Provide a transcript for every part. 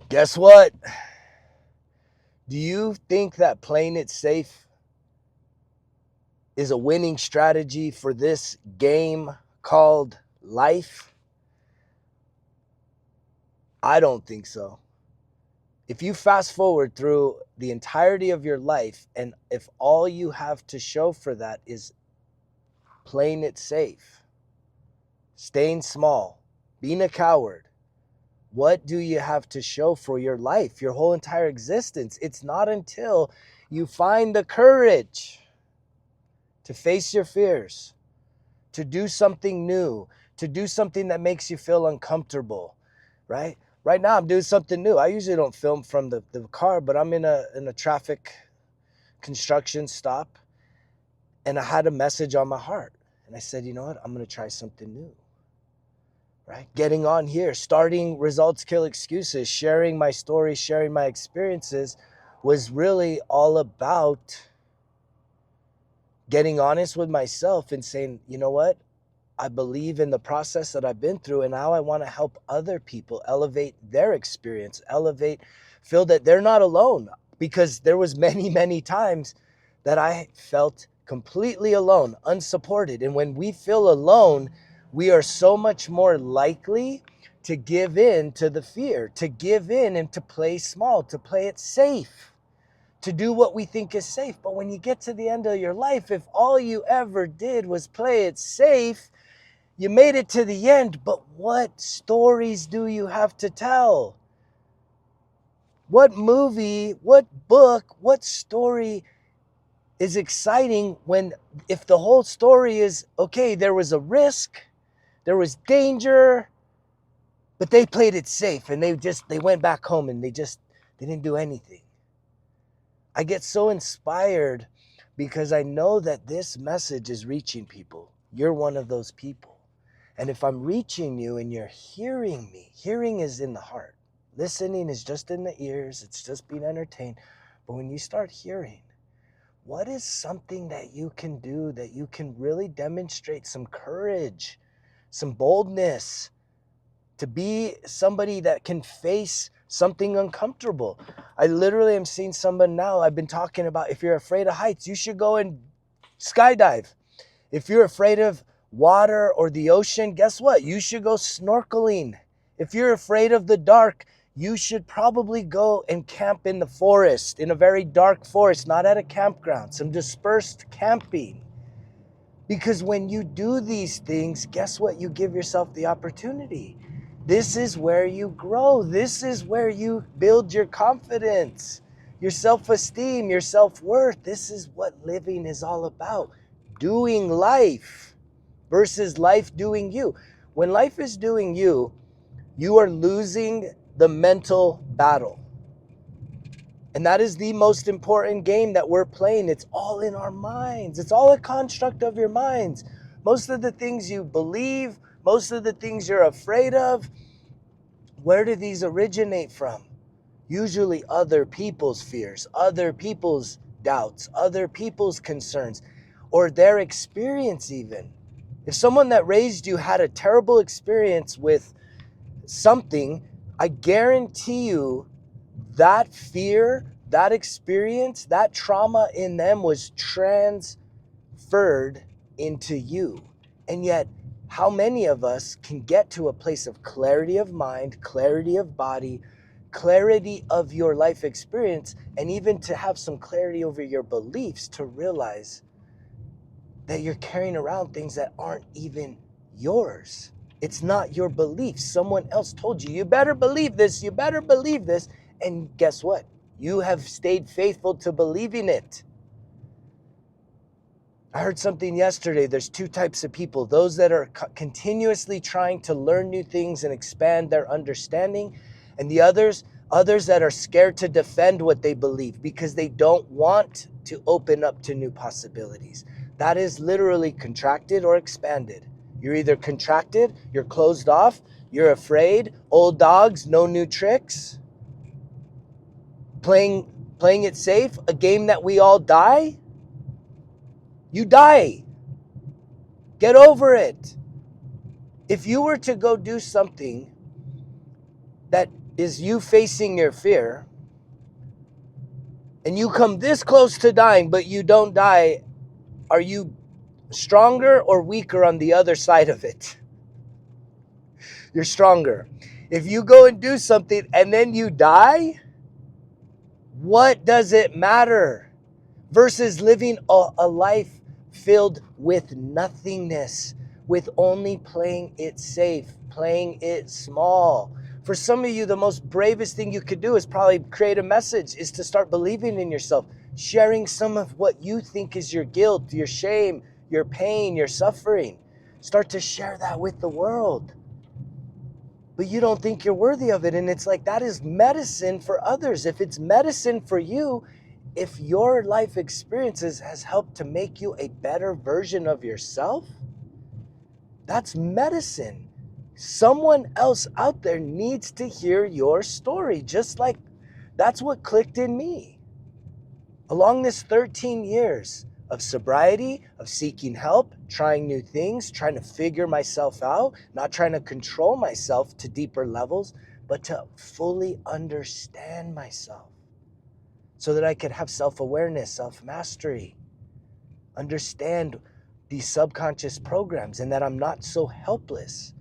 Guess what? Do you think that playing it safe is a winning strategy for this game called life? I don't think so. If you fast forward through the entirety of your life, and if all you have to show for that is playing it safe, staying small, being a coward, what do you have to show for your life, your whole entire existence? It's not until you find the courage to face your fears, to do something new, to do something that makes you feel uncomfortable, right? Right now, I'm doing something new. I usually don't film from the car, but I'm in a traffic construction stop, and I had a message on my heart. And I said, you know what? I'm going to try something new, right? Getting on here, starting Results Kill Excuses, sharing my story, sharing my experiences was really all about getting honest with myself and saying, you know what? I believe in the process that I've been through, and now I want to help other people elevate their experience, feel that they're not alone, because there was many times that I felt completely alone, unsupported. And when we feel alone, we are so much more likely to give in to the fear, to give in and to play small, to play it safe, to do what we think is safe. But when you get to the end of your life, if all you ever did was play it safe, you made it to the end, but what stories do you have to tell? What movie, what book, what story is exciting if the whole story is, okay, there was a risk, there was danger, but they played it safe and they went back home and they didn't do anything. I get so inspired because I know that this message is reaching people. You're one of those people. And if I'm reaching you and you're hearing me, hearing is in the heart. Listening is just in the ears. It's just being entertained. But when you start hearing, what is something that you can do that you can really demonstrate some courage, some boldness, to be somebody that can face something uncomfortable? I literally am seeing someone now. I've been talking about, if you're afraid of heights, you should go and skydive. If you're afraid of water or the ocean, guess what? You should go snorkeling. If you're afraid of the dark, you should probably go and camp in the forest, in a very dark forest, not at a campground, some dispersed camping. Because when you do these things, guess what? You give yourself the opportunity. This is where you grow. This is where you build your confidence, your self-esteem, your self-worth. This is what living is all about. Doing life versus life doing you. When life is doing you, you are losing the mental battle. And that is the most important game that we're playing. It's all in our minds. It's all a construct of your minds. Most of the things you believe, most of the things you're afraid of, where do these originate from? Usually other people's fears, other people's doubts, other people's concerns, or their experience even. If someone that raised you had a terrible experience with something, I guarantee you that fear, that experience, that trauma in them was transferred into you. And yet, how many of us can get to a place of clarity of mind, clarity of body, clarity of your life experience, and even to have some clarity over your beliefs, to realize that you're carrying around things that aren't even yours? It's not your belief. Someone else told you, you better believe this, you better believe this. And guess what? You have stayed faithful to believing it. I heard something yesterday. There's two types of people: those that are continuously trying to learn new things and expand their understanding, and the others that are scared to defend what they believe because they don't want to open up to new possibilities. That is literally contracted or expanded. You're either contracted, you're closed off, you're afraid, old dogs, no new tricks, playing it safe, a game that we all die. You die. Get over it. If you were to go do something that is you facing your fear, and you come this close to dying, but you don't die, are you stronger or weaker on the other side of it? You're stronger. If you go and do something and then you die, what does it matter? Versus living a life filled with nothingness, with only playing it safe, playing it small. For some of you, the most bravest thing you could do is probably create a message, is to start believing in yourself, sharing some of what you think is your guilt, your shame, your pain, your suffering. Start to share that with the world. But you don't think you're worthy of it. And it's like, that is medicine for others. If it's medicine for you, if your life experiences has helped to make you a better version of yourself, that's medicine. Someone else out there needs to hear your story, just like that's what clicked in me. Along this 13 years of sobriety, of seeking help, trying new things, trying to figure myself out, not trying to control myself to deeper levels, but to fully understand myself so that I could have self-awareness, self-mastery, understand these subconscious programs, and that I'm not so helpless.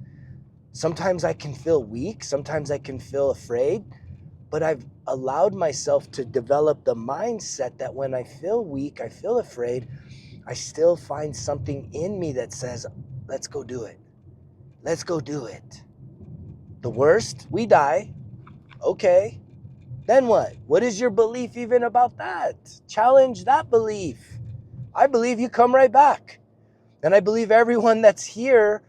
Sometimes I can feel weak, sometimes I can feel afraid, but I've allowed myself to develop the mindset that when I feel weak, I feel afraid, I still find something in me that says, let's go do it. Let's go do it. The worst, we die. Okay. Then what? What is your belief even about that? Challenge that belief. I believe you come right back. And I believe everyone that's here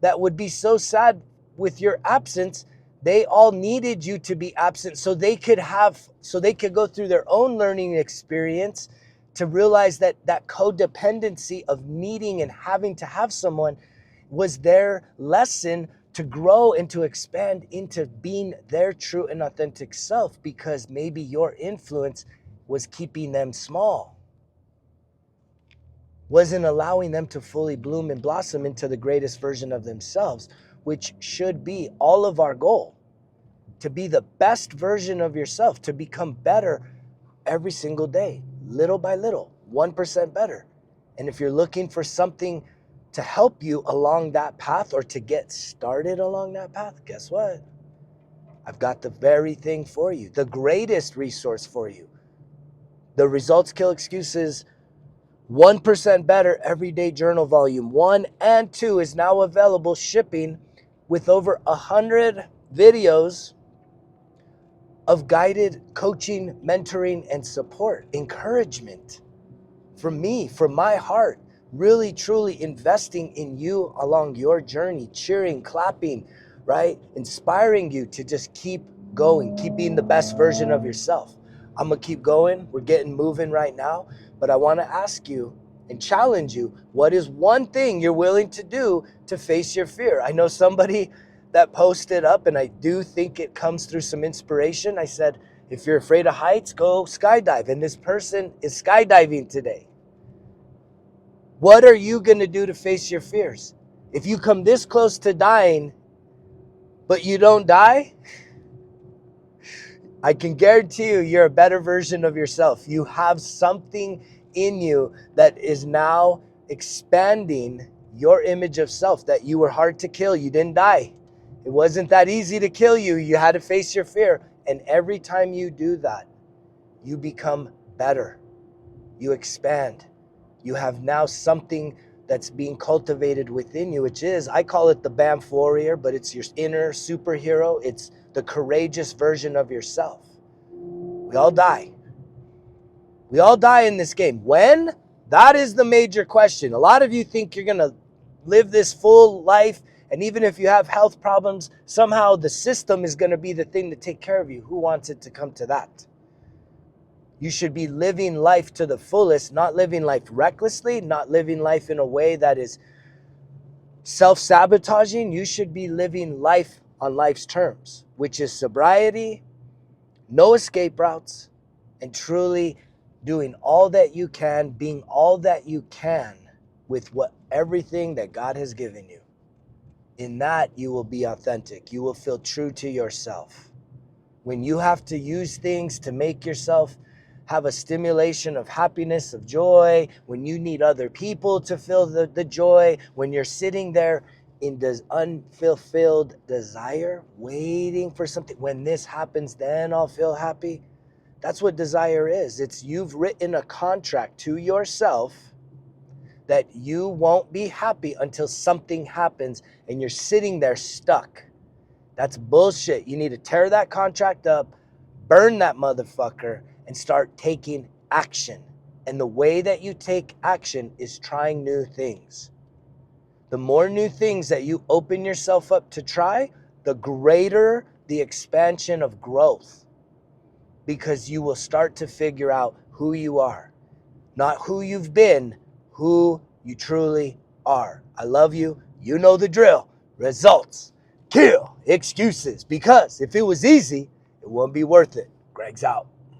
that would be so sad with your absence, they all needed you to be absent so they could go through their own learning experience to realize that that codependency of needing and having to have someone was their lesson to grow and to expand into being their true and authentic self, because maybe your influence was keeping them small, wasn't allowing them to fully bloom and blossom into the greatest version of themselves, which should be all of our goal, to be the best version of yourself, to become better every single day, little by little, 1% better. And if you're looking for something to help you along that path, or to get started along that path, guess what? I've got the very thing for you, the greatest resource for you. The Results Kill Excuses 1% Better Everyday Journal Volume 1 and 2 is now available, shipping, with over 100 videos of guided coaching, mentoring, and support, encouragement from me, from my heart, really truly investing in you along your journey, cheering, clapping, right? Inspiring you to just keep going, keep being the best version of yourself. I'm gonna keep going. We're getting moving right now, but I wanna ask you and challenge you, what is one thing you're willing to do to face your fear? I know somebody that posted up, and I do think it comes through some inspiration. I said, if you're afraid of heights, go skydive. And this person is skydiving today. What are you going to do to face your fears? If you come this close to dying, but you don't die, I can guarantee you, you're a better version of yourself. You have something in you that is now expanding your image of self, that you were hard to kill. You didn't die. It wasn't that easy to kill you. You had to face your fear. And every time you do that, you become better. You expand. You have now something that's being cultivated within you, which is, I call it the BAMF warrior, but it's your inner superhero. It's the courageous version of yourself. We all die. We all die in this game. When? That is the major question. A lot of you think you're going to live this full life, and even if you have health problems, somehow the system is going to be the thing to take care of you. Who wants it to come to that? You should be living life to the fullest, not living life recklessly, not living life in a way that is self-sabotaging. You should be living life on life's terms, which is sobriety, no escape routes, and truly doing all that you can, being all that you can with everything that God has given you. In that, you will be authentic. You will feel true to yourself. When you have to use things to make yourself have a stimulation of happiness, of joy, when you need other people to feel the joy, when you're sitting there in this unfulfilled desire, waiting for something, when this happens, then I'll feel happy. That's what desire is. It's you've written a contract to yourself that you won't be happy until something happens and you're sitting there stuck. That's bullshit. You need to tear that contract up, burn that motherfucker, and start taking action. And the way that you take action is trying new things. The more new things that you open yourself up to try, the greater the expansion of growth. Because you will start to figure out who you are. Not who you've been, who you truly are. I love you. You know the drill. Results kill excuses. Because if it was easy, it wouldn't be worth it. Greg's out.